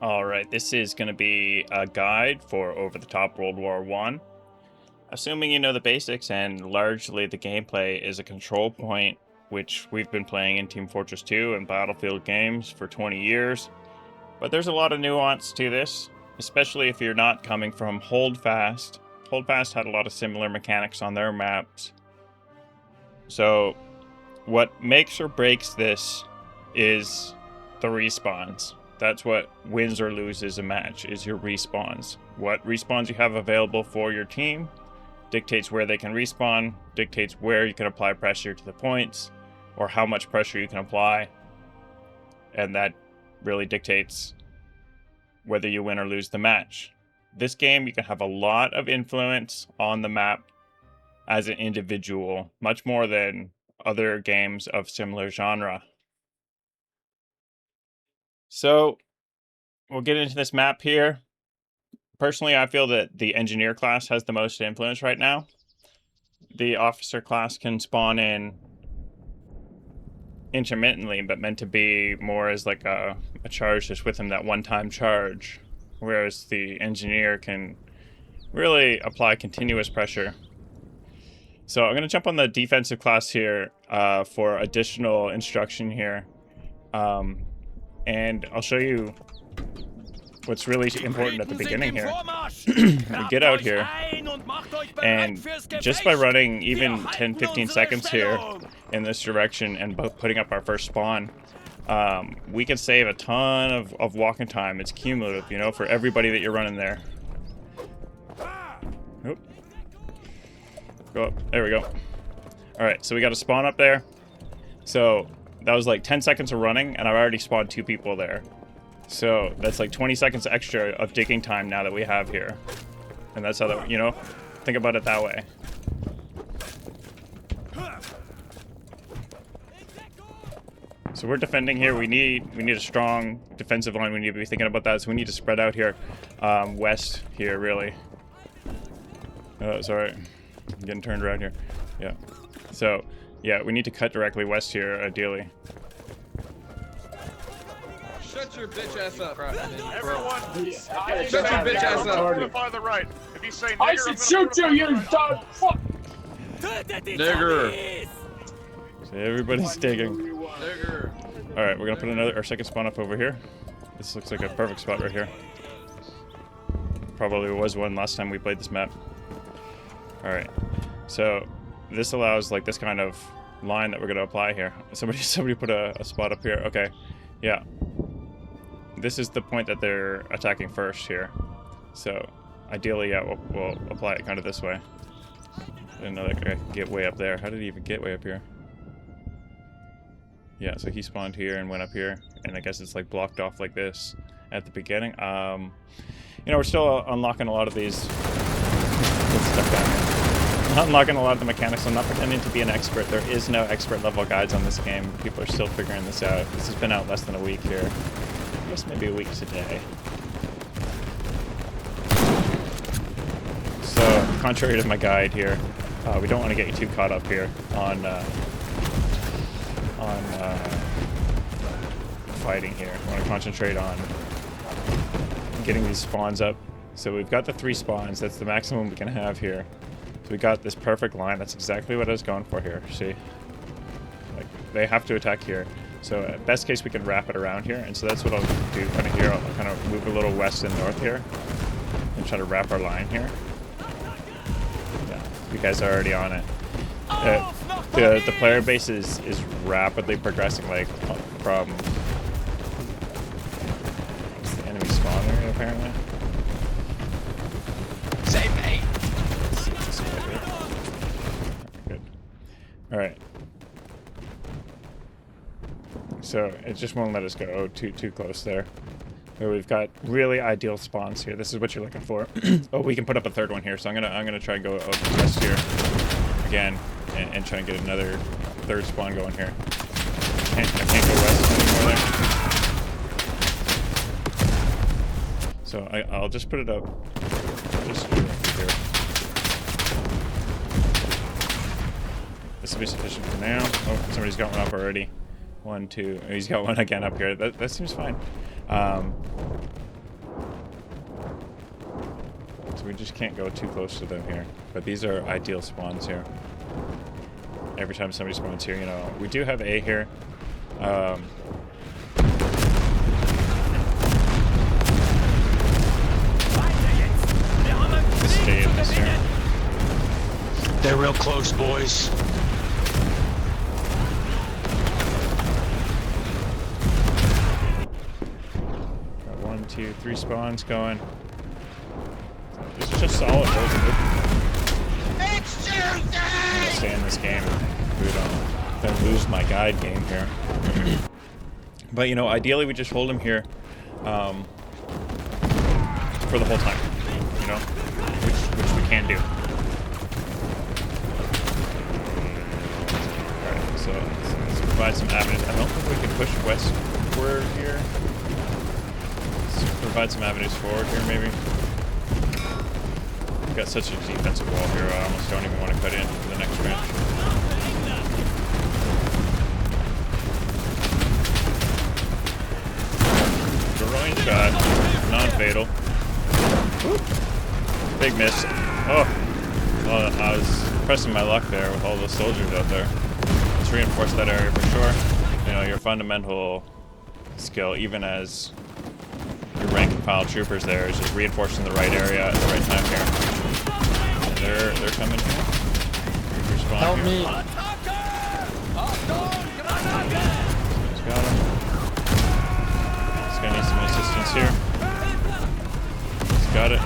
Alright, this is going to be a guide for over-the-top World War I. Assuming you know the basics and largely the gameplay is a control point, which we've been playing in Team Fortress 2 and Battlefield games for 20 years. But there's a lot of nuance to this, especially if you're not coming from Hold Fast. Hold Fast had a lot of similar mechanics on their maps. So, what makes or breaks this is the respawns. That's what wins or loses a match, is your respawns. What respawns you have available for your team dictates where they can respawn, dictates where you can apply pressure to the points, or how much pressure you can apply. And that really dictates whether you win or lose the match. This game, you can have a lot of influence on the map as an individual, much more than other games of similar genre. So, we'll get into this map here. Personally, I feel that the engineer class has the most influence right now. The officer class can spawn in intermittently, but meant to be more as like a charge just with him, that one-time charge. Whereas the engineer can really apply continuous pressure. So I'm going to jump on the defensive class here for additional instruction here. And I'll show you what's really important at the beginning here. We get out here, and just by running even 10-15 seconds here in this direction and putting up our first spawn, we can save a ton of walking time. It's cumulative, you know, for everybody that you're running there. Oop. Go up. There we go. Alright, so we got a spawn up there. So that was like 10 seconds of running, and I've already spawned 2 people there. So that's like 20 seconds extra of digging time now that we have here. And that's how that, you know, think about it that way. So we're defending here. We need a strong defensive line. We need to be thinking about that. So we need to spread out here, west here, really. Sorry, I'm getting turned around here. Yeah. So yeah, we need to cut directly west here, ideally. Shut your bitch ass up. Everyone, Shut your bitch ass up. Fortify the right. If you say nigger, I should shoot you, you dog fuck! Nigger. So everybody's digging. Nigger. Alright, we're gonna put our second spawn up over here. This looks like a perfect spot right here. Probably was one last time we played this map. Alright, so this allows like this kind of line that we're gonna apply here. Somebody put a spot up here. Okay, yeah. This is the point that they're attacking first here. So ideally, yeah, we'll apply it kind of this way. Didn't know that guy could get way up there. How did he even get way up here? Yeah, so he spawned here and went up here, and I guess it's like blocked off like this at the beginning. You know, we're still unlocking a lot of these. Good stuff down here. Not unlocking a lot of the mechanics. I'm not pretending to be an expert. There is no expert level guides on this game. People are still figuring this out. This has been out less than a week here. I guess maybe a week today. So, contrary to my guide here, we don't want to get you too caught up here on fighting here. We want to concentrate on getting these spawns up. So we've got the 3 spawns. That's the maximum we can have here. So we got this perfect line. That's exactly what I was going for here. See? Like, they have to attack here. So at best case, we can wrap it around here. And so that's what I'll do kind of here. I'll kind of move a little west and north here and try to wrap our line here. Yeah, you guys are already on it. The player base is rapidly progressing, like from the enemy spawn area apparently. Save me. Good. All right. So it just won't let us go too close there. So we've got really ideal spawns here. This is what you're looking for. Oh, we can put up a third one here. So I'm gonna try and go over west here again and try and get another third spawn going here. I can't go west anymore there. So I'll just put it up just here. This will be sufficient for now. Oh, somebody's got one up already. 1, 2. He's got one again up here. That seems fine. So we just can't go too close to them here. But these are ideal spawns here. Every time somebody spawns here, you know, we do have A here. Stay in this here. They're real close, boys. Got 1, 2, 3 spawns going. This is just solid. It's Tuesday! I'm gonna stay in this game. We don't lose my guide game here. But you know, ideally we just hold him here for the whole time. You know, which we can do. Alright, so let's provide some avenues. I don't think we can push westward here. Let's provide some avenues forward here, maybe. We've got such a defensive wall here, I almost don't even want to cut in for the next branch. Groin shot, non-fatal. Big miss. Oh, well, I was pressing my luck there with all those soldiers out there. Let's reinforce that area for sure. You know, your fundamental skill, even as your rank and file troopers there, is just reinforcing the right area at the right time here. They're coming here. Respawn Help here. me. He's got him. This guy needs some assistance here. He's got it.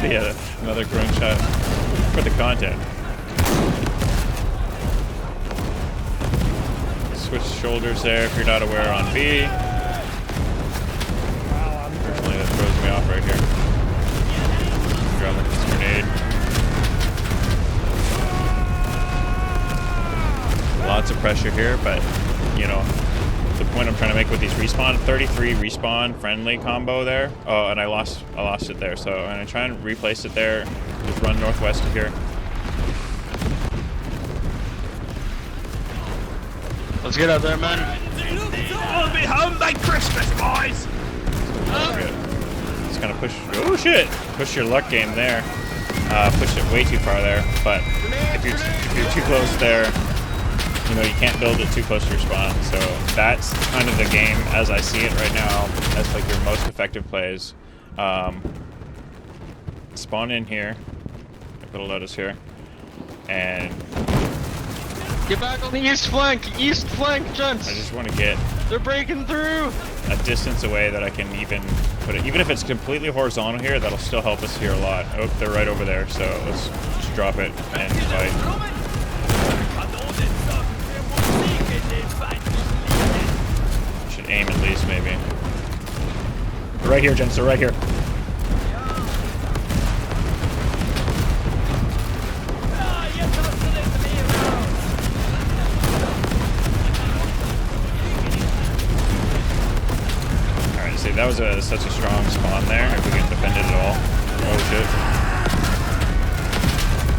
Yeah, another groin shot for the content. Switch shoulders there if you're not aware on B. Unfortunately, that throws me off right here. Drop this grenade. Lots of pressure here, but you know, the point I'm trying to make with these respawn, 33 respawn friendly combo there. Oh, and I lost it there, so I'm gonna try and replace it there. Just run northwest of here. Let's get out there, man. I'll be home by Christmas, boys! Just gonna push. Oh shit! Push your luck game there. Push it way too far there. But if you're too close there, you know you can't build it too close to your spawn. So that's kind of the game as I see it right now. That's like your most effective plays. Spawn in here. Put a lotus here, and Get back on the east flank, gents. I just want to get They're breaking through. a distance away that I can even put it. Even if it's completely horizontal here, that'll still help us here a lot. Oh, they're right over there, so let's just drop it and fight. Should aim at least, maybe. They're right here, gents. They're right here. Alright, see, that was such a strong spawn there, if we can defend it at all. Oh, shit.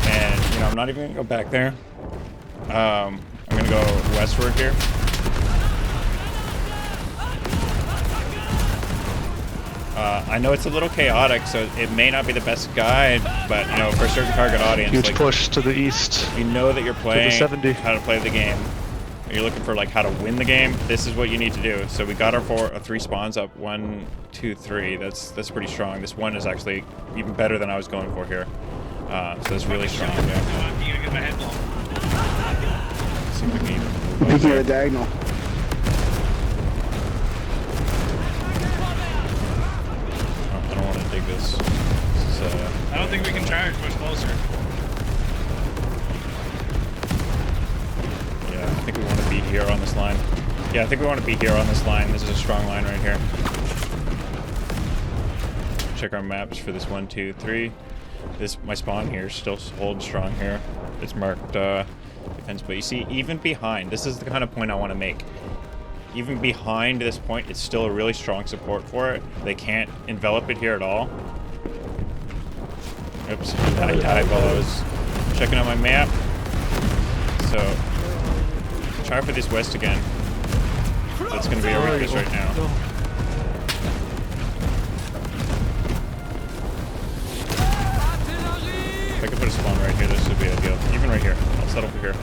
And, you know, I'm not even going to go back there. I'm going to go westward here. I know it's a little chaotic, so it may not be the best guide, but, you know, for a certain target audience, Huge like, push to the east. you know that you're playing 70. how to play the game. You're looking for like how to win the game. This is what you need to do. So we got our 3 spawns up. 1, 2, 3. That's pretty strong. This one is actually even better than I was going for here. So it's really strong. Yeah. See if we can even move up Peeking at there. the diagonal. Oh, I don't want to dig this. This is, I don't think we can charge much closer. yeah, I think we want to be here on this line. Yeah, I think we want to be here on this line. This is a strong line right here. Check our maps for this 1, 2, 3. My spawn here still holds strong here. It's marked defense, but you see, even behind, this is the kind of point I want to make. Even behind this point, it's still a really strong support for it. They can't envelop it here at all. Oops, I died while I was checking out my map. So, try for this west again. That's going to be our weakness right now. If I could put a spawn right here, this would be ideal. Even right here. I'll set up here.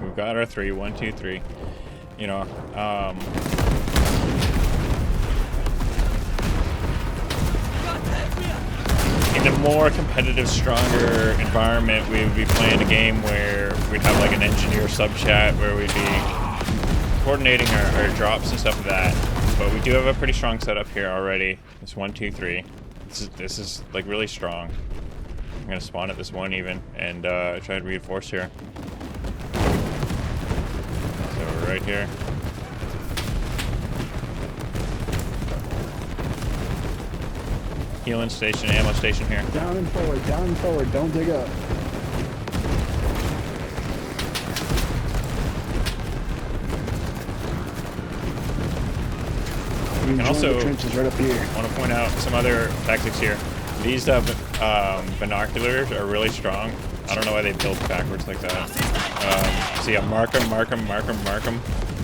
We've got our 3. 1, 2, 3. You know, in a more competitive, stronger environment, we would be playing a game where we'd have like an engineer sub chat where we'd be coordinating our drops and stuff like that. But we do have a pretty strong setup here already. It's 1, 2, 3. This is like really strong. I'm gonna spawn at this one even and try to reinforce here. So we're right here. Healing station, ammo station here. Down and forward, don't dig up. And also, trenches right up here. I want to point out some other tactics here. These binoculars are really strong. I don't know why they built backwards like that. See, I mark them.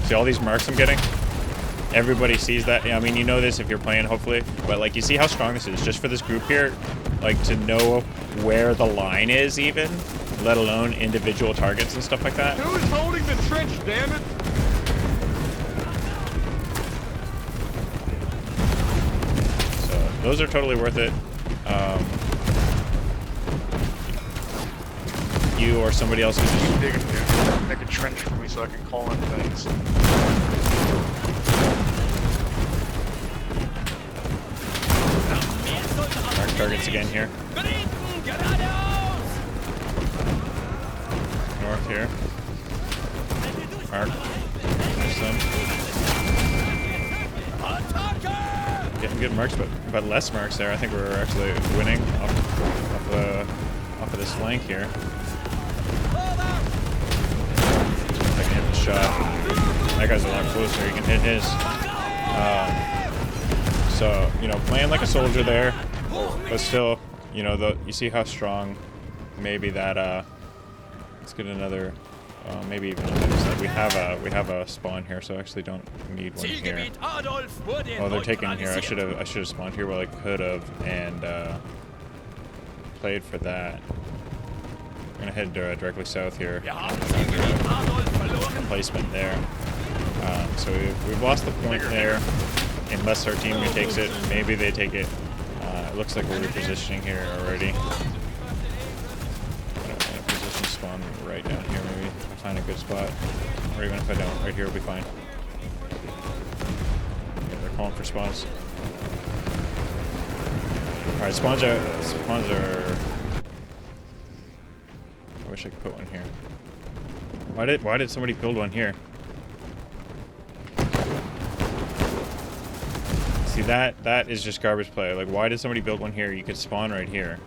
See all these marks I'm getting? Everybody sees that. I mean, you know this if you're playing, hopefully. But, like, you see how strong this is? Just for this group here, like, to know where the line is even, let alone individual targets and stuff like that. Who's holding the trench, damn it? So, those are totally worth it. You or somebody else can just Dig in here. Make a trench for me so I can call in things. mark targets again here. North here. Mark. There's some. Getting good marks, but less marks there. I think we're actually winning off of this flank here. I can hit the shot. That guy's a lot closer. You can hit his. So, you know, playing like a soldier there, but still, you know, you see how strong maybe that, let's get another, maybe even on the other side. We have a spawn here, so I actually don't need one here. Oh, they're taking here. I should have spawned here while I could have, and played for that. We're gonna head directly south here. Placement there. So we've lost the point there. Unless our team takes it, maybe they take it. It looks like we're repositioning here already. Position spawn right down here, maybe. I'll find a good spot. Or even if I don't, right here will be fine. Yeah, they're calling for spawns. Alright, spawns are... I wish I could put one here. Why did somebody build one here? See, that is just garbage play. Like, why did somebody build one here? You could spawn right here.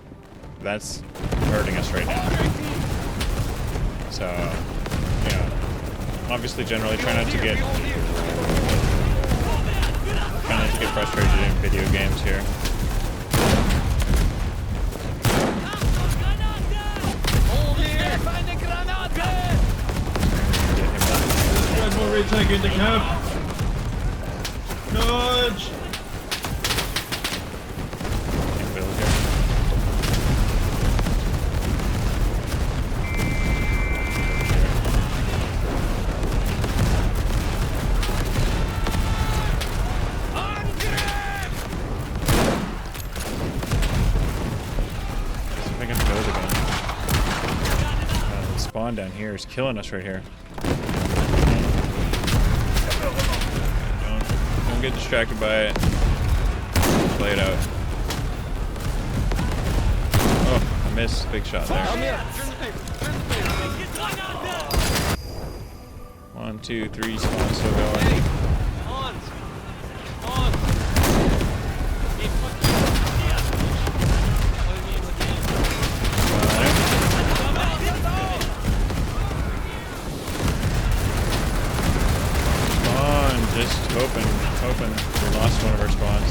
That's hurting us right now. So, yeah. Obviously, generally try not to get frustrated in video games here. Red will retake into camp. Dodge! Spawn down here is killing us right here. Don't get distracted by it. Play it out. Oh, I missed. Big shot there. 1, 2, 3 spawns still going. Just hoping we lost one of our spawns.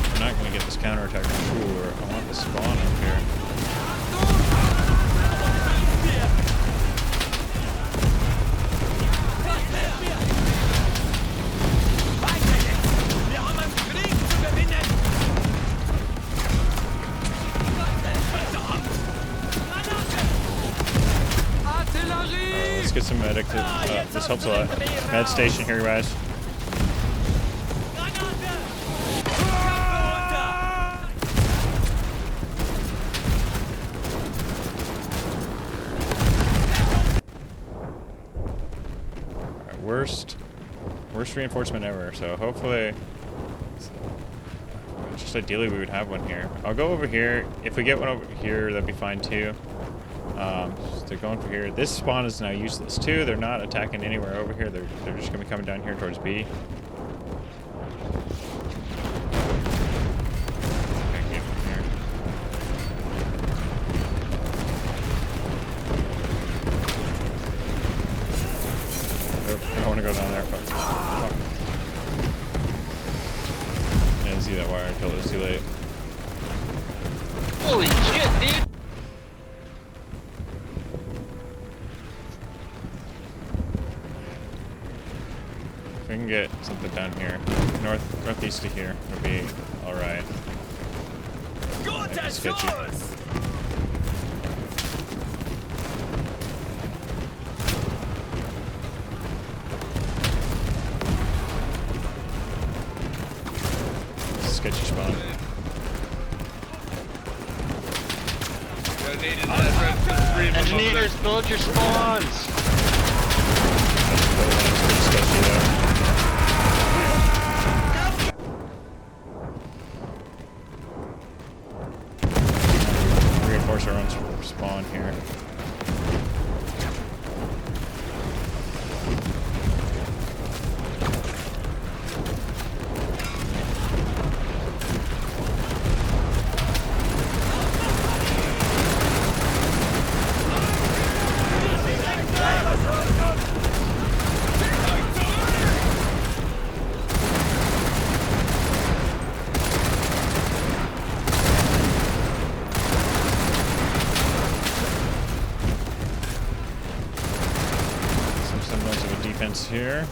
We're not going to get this counterattack for sure. I want the spawn up here. get some medic. This helps a lot. Med station here, guys. Alright, worst reinforcement ever. So hopefully, just ideally we would have one here. I'll go over here. If we get one over here, that'd be fine too. So they're going for here. This spawn is now useless too. They're not attacking anywhere over here. They're just gonna be coming down here towards B. Okay, get one here. Nope, I don't want to go down there. Fuck. I didn't see that wire until it was too late. Holy shit, dude! If we can get something down here, northeast of here, would be all right. Maybe sketchy. Sketchy spawn. Engineers, build your spawns! Pretty sketchy though. Reinforce our own spawn here. Defense here.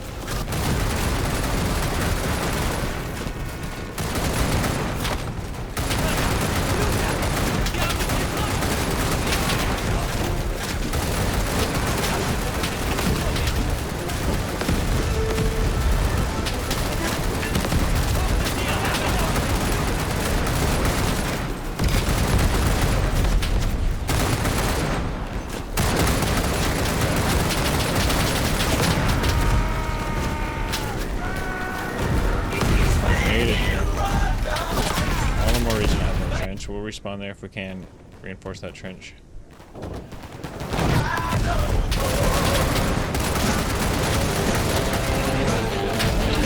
We'll respawn there if we can reinforce that trench.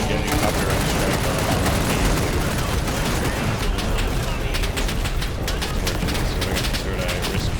Getting copyright strike. So what I risk for.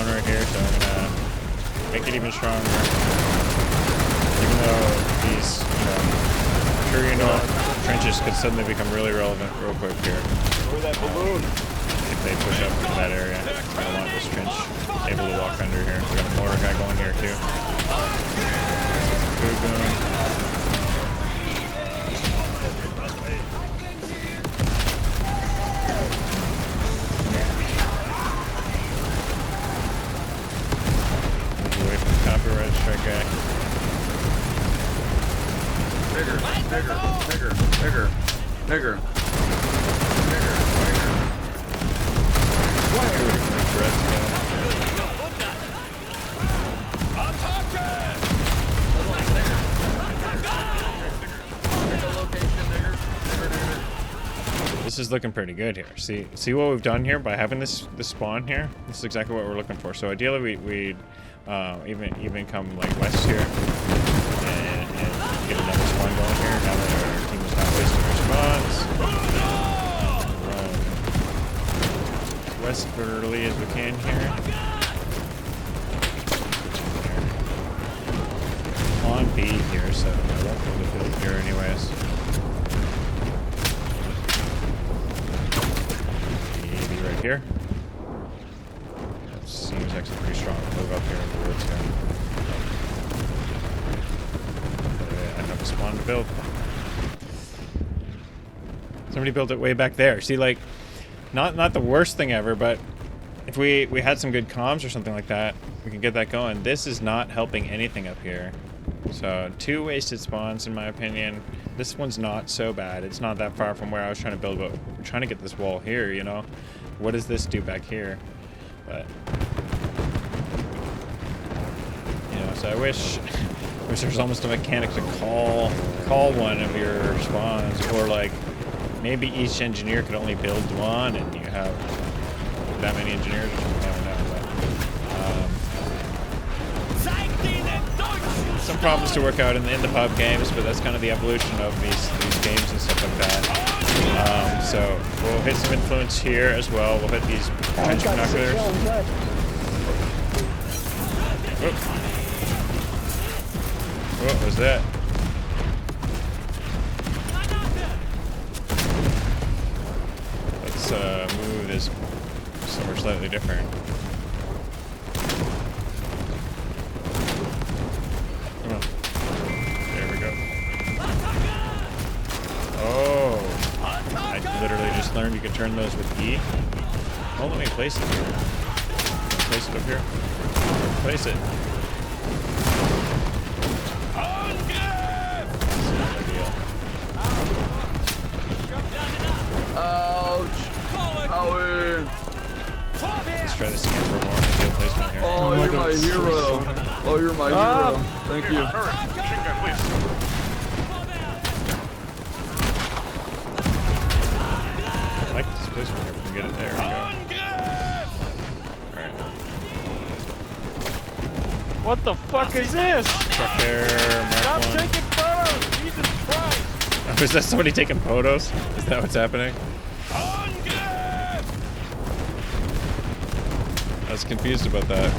Right here, so I'm gonna make it even stronger. Even though these, I'm sure you know, trenches could suddenly become really relevant real quick here. Over that balloon. If they push up into that area, I don't want this trench able to walk under here. We got a mortar guy going here too. Good going. Copyright strike guy. Bigger, bigger, bigger, bigger, bigger, bigger, This is is looking pretty good here. See what we've done here by having this spawn here? This is exactly what we're looking for. So ideally we'd even come like west here and get another spawn going here now that our team is not wasting our spawns. Run west early as we can here. On B here, so I won't be able to build here anyways. Maybe right here. That seems actually pretty strong. Move up here in the woods here. I have a spawn to build. Somebody built it way back there. See, like, not the worst thing ever, but if we had some good comms or something like that, we can get that going. This is not helping anything up here. So 2 wasted spawns in my opinion. This one's not so bad. It's not that far from where I was trying to build, but we're trying to get this wall here, you know? What does this do back here? But you know, so I wish there's almost a mechanic to call one of your spawns, or like maybe each engineer could only build one and you have that many engineers or something. I don't know, but some problems to work out in the pub games, but that's kind of the evolution of these games and stuff like that. So we'll hit some influence here as well. We'll hit these trench binoculars. What was that? Let's move this somewhere slightly different. Literally just learned you could turn those with E. Oh, let me place it here. Place it up here. Place it. Ouch! Owie! Let's try this again for more ideal placement here. Oh, you're my hero. Oh, you're my hero. Thank you. Machine gun, please. I like this placement here. We can get it there. We go. Alright. What the fuck is this? Truck there. Mark Stop one. taking photos! Jesus Christ! Oh, is that somebody taking photos? Is that what's happening? I was confused about that.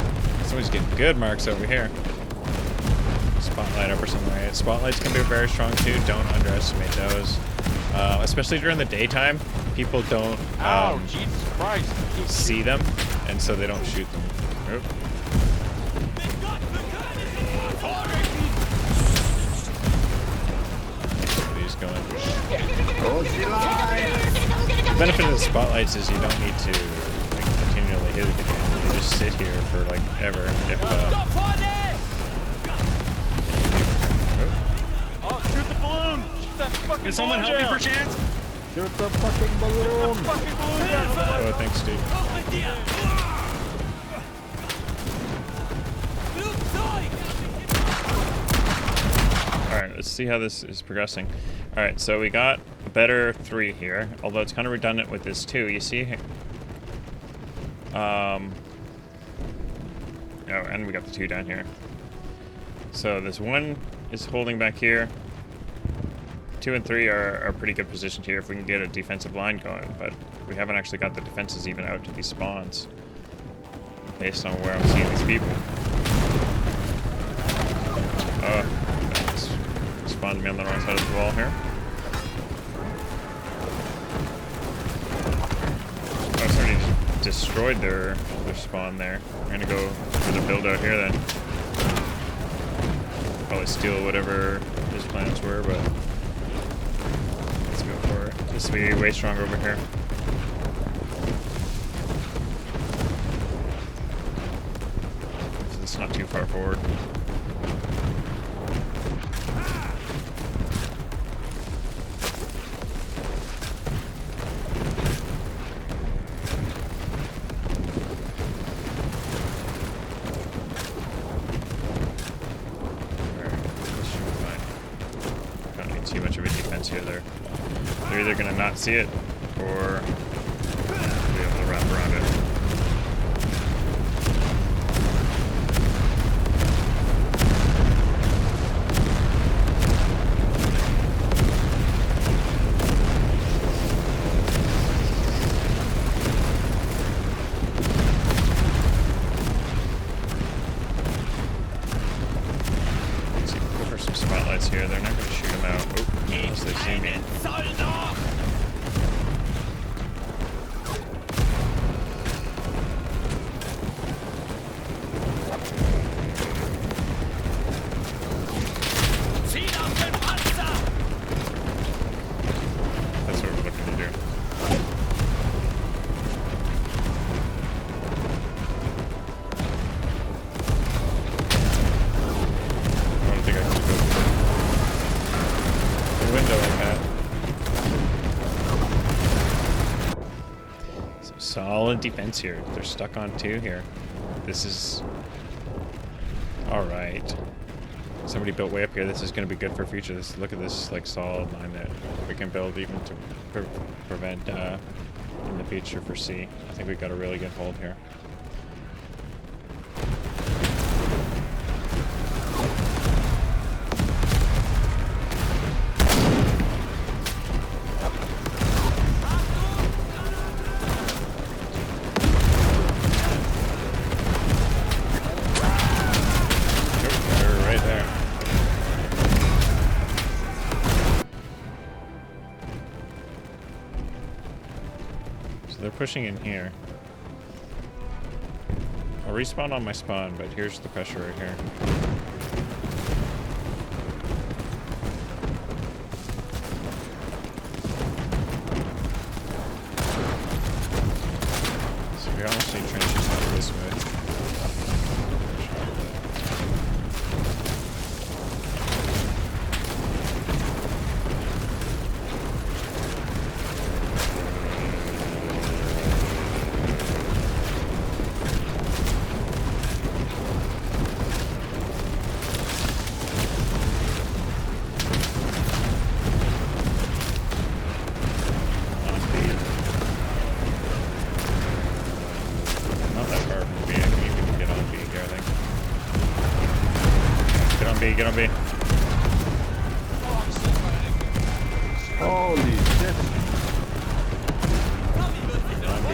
Somebody's getting good marks over here. Spotlight up or something like that. Spotlights can be very strong too. Don't underestimate those. Especially during the daytime, people don't Oh, Jesus Christ. see them, and so they don't shoot them. Oop. He's going. The benefit of the spotlights is you don't need to like, continually hit it again. You just sit here for like ever. If Oh, shoot the balloon! Shoot that fucking Can someone balloon help me down. perchance? Shoot the fucking balloon. Fucking balloon down. oh, thanks, dude. Alright, let's see how this is progressing. Alright, so we got a better 3 here, although it's kind of redundant with this 2. You see? Oh, and we got the 2 down here. So this 1 is holding back here. 2 and 3 are pretty good positioned here if we can get a defensive line going, but we haven't actually got the defenses even out to these spawns based on where I'm seeing these people. Spawned me on the wrong side of the wall here. Oh, somebody destroyed their spawn there. I'm gonna go for the build out here then. Probably steal whatever his plans were, but let's go for it. This will be way stronger over here. So it's not too far forward. Too much of a defense here. They're either gonna not see it or be able to wrap around it. Go for some spotlights here. They're not going to shoot them out. Oh, unless they see me. That's what we're looking to do. I don't think I can go through the window like that. So solid defense here. They're stuck on 2 here. This is alright. Somebody built way up here. This is going to be good for future. Look at this like solid line that we can build even to prevent in the future for C. I think we've got a really good hold here. They're right there. So they're pushing in here. I'll respawn on my spawn, but here's the pressure right here. So we almost need trenches out this way. Not that far from B. I can even get on B here, I think. Get on B, get on B. Holy shit. On B.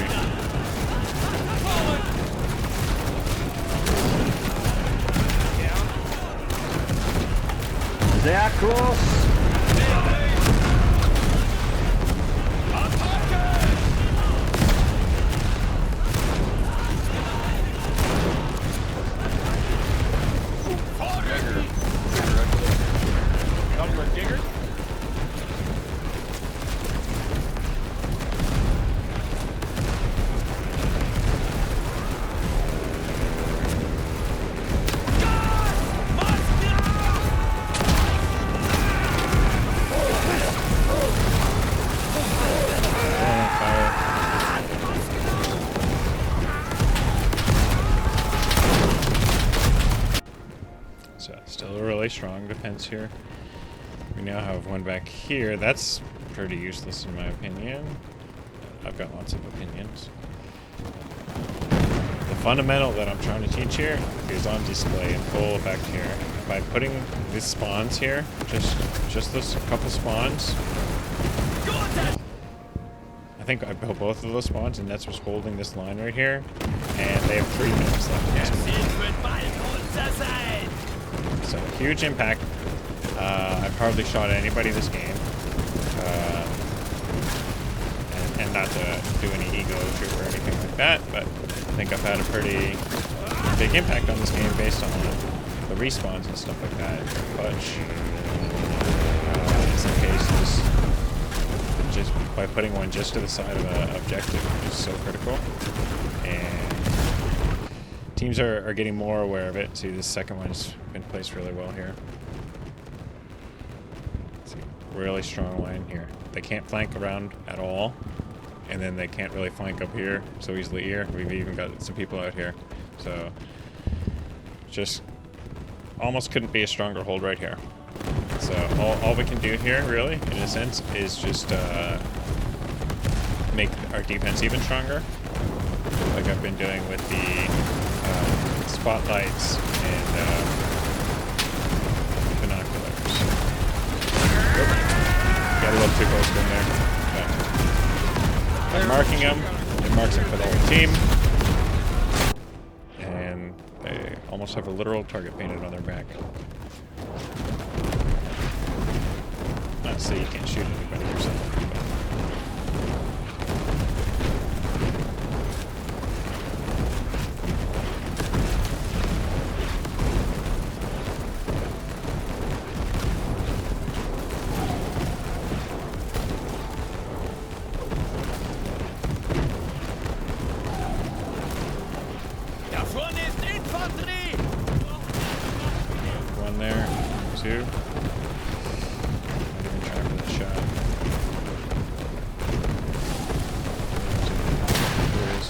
They are close. So still a really strong defense here. We now have one back here. That's pretty useless in my opinion. I've got lots of opinions. The fundamental that I'm trying to teach here is on display in full effect here. By putting these spawns here, just those couple spawns. I think I built both of those spawns, and that's what's holding this line right here. And they have 3 minutes left. So huge impact. I've hardly shot anybody this game. And not to do any ego trip or anything like that, but I think I've had a pretty big impact on this game based on the respawns and stuff like that. Clutch. In some cases, just by putting one just to the side of an objective is so critical. And teams are getting more aware of it. See, this second one's been placed really well here. See, really strong line here. They can't flank around at all. And then they can't really flank up here so easily here. We've even got some people out here. So, just almost couldn't be a stronger hold right here. So, all we can do here, really, in a sense, is just make our defense even stronger, like I've been doing with the spotlights and binoculars. Got a little too close in there. But I'm marking them. It marks them for the whole team. And they almost have a literal target painted on their back. Not to say you can't shoot anybody or something. One there, two. Not even trying for that shot. There he is.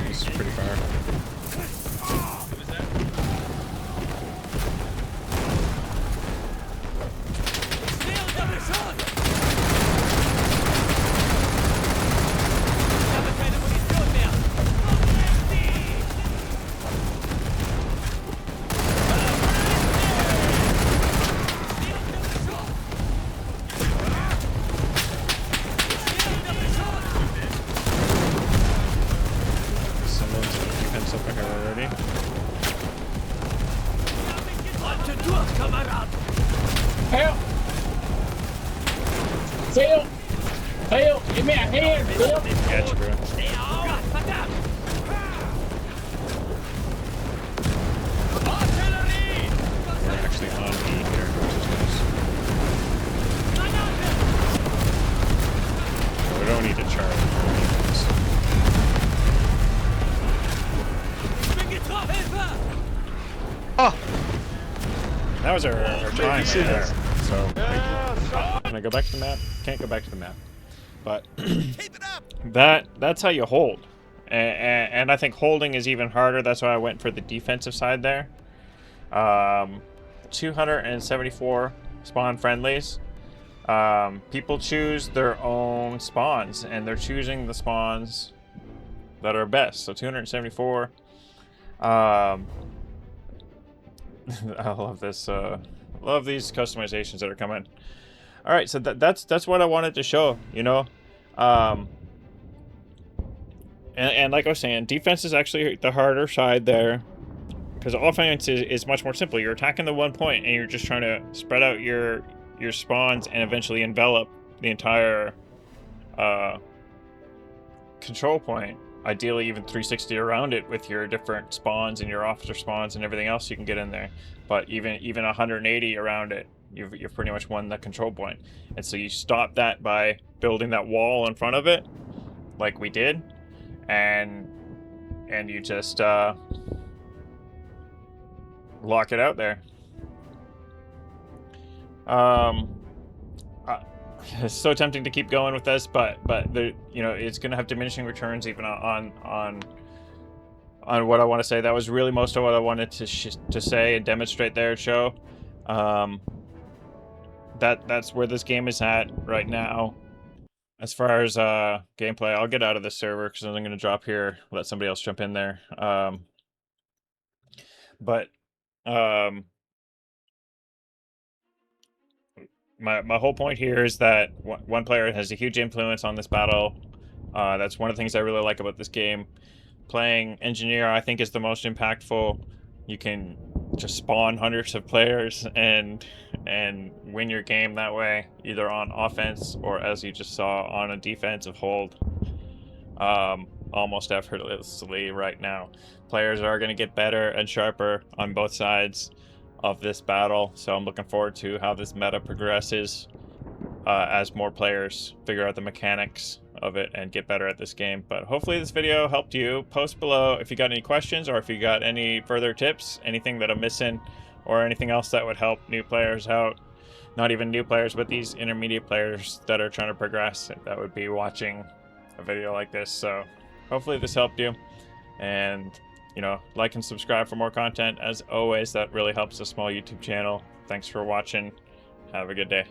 He's pretty far. Up here already. Help! Phil! Phil! Give me a hand, Phil! Gotcha, bro. We're actually on E here, which is nice. We don't need to charge. Oh! That was our time right there. So, can I go back to the map? Can't go back to the map. But that's how you hold. And I think holding is even harder. That's why I went for the defensive side there. 274 spawn friendlies. People choose their own spawns, and they're choosing the spawns that are best. So 274. I love this. Love these customizations that are coming. All right, so that's what I wanted to show. You know, and like I was saying, defense is actually the harder side there, because offense is much more simple. You're attacking the one point, and you're just trying to spread out your spawns and eventually envelop the entire control point. Ideally even 360 around it with your different spawns and your officer spawns and everything else you can get in there. But even 180 around it, you've pretty much won the control point. And so you stop that by building that wall in front of it, like we did, and you just lock it out there. It's so tempting to keep going with this, but the, you know, it's gonna have diminishing returns even on what I want to say. That was really most of what I wanted to say and demonstrate there, show. That's where this game is at right now. As far as gameplay, I'll get out of this server because I'm gonna drop here, let somebody else jump in there. My whole point here is that one player has a huge influence on this battle. That's one of the things I really like about this game. Playing engineer, I think, is the most impactful. You can just spawn hundreds of players and win your game that way, either on offense or, as you just saw, on a defensive hold, almost effortlessly right now. Players are going to get better and sharper on both sides of this battle, so I'm looking forward to how this meta progresses as more players figure out the mechanics of it and get better at this game. But hopefully this video helped you. Post below if you got any questions or if you got any further tips, anything that I'm missing, or anything else that would help new players out. Not even new players, but these intermediate players that are trying to progress, that would be watching a video like this. So hopefully this helped you, and you know, like and subscribe for more content. As always, that really helps a small YouTube channel. Thanks for watching. Have a good day.